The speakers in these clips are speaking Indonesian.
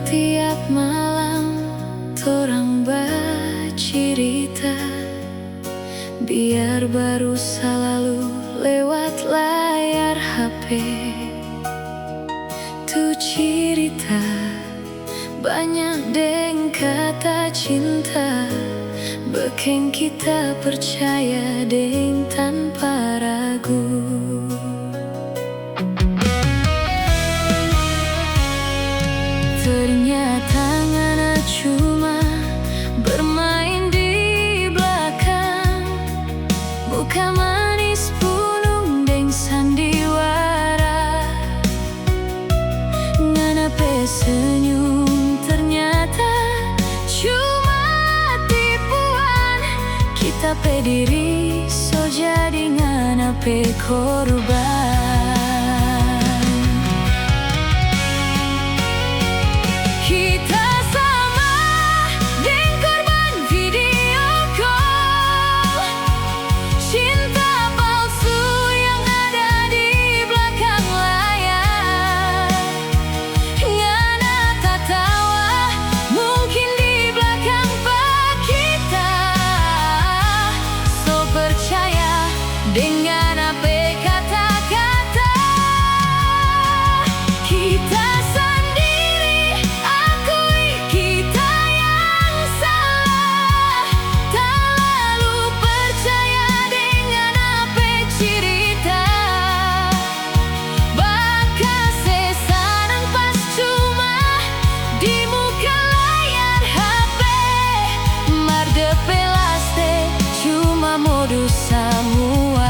Tiap malam torang bercerita, biar baru selalu lewat layar HP. Tu cerita banyak deng kata cinta, beken kita percaya deng tanpa ragu. Ternyata ngana cuma bermain di belakang, muka manis punung deng sandiwara. Ngana pe senyum ternyata cuma tipuan, kita pe diri so jadi ngana pe korban. Dengan apa kata-kata kita sendiri, akui kita yang salah. Terlalu percaya dengan apa cerita, bakal sesanang pas cuma di muka layar HP. Mardepe laste cuma modus semua.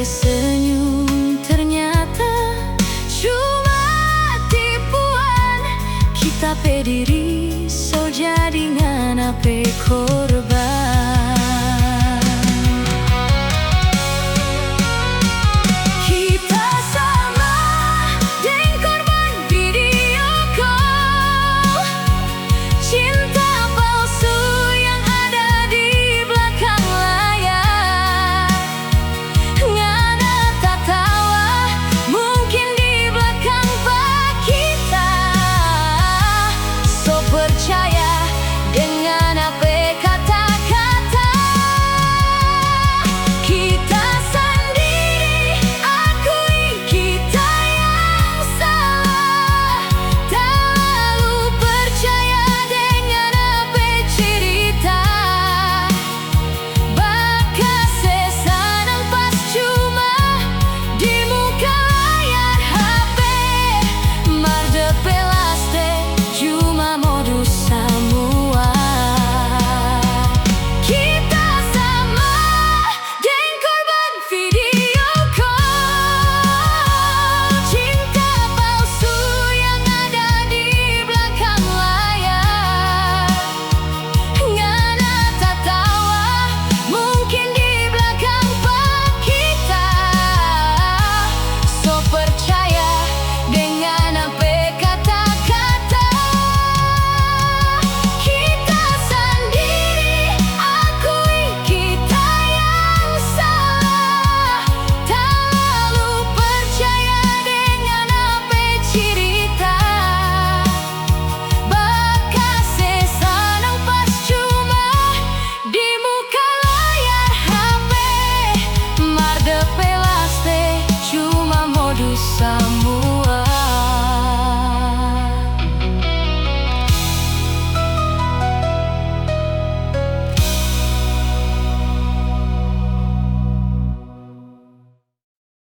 Senyum ternyata cuma tipuan, kita pe diri so jadi ngana pe korban.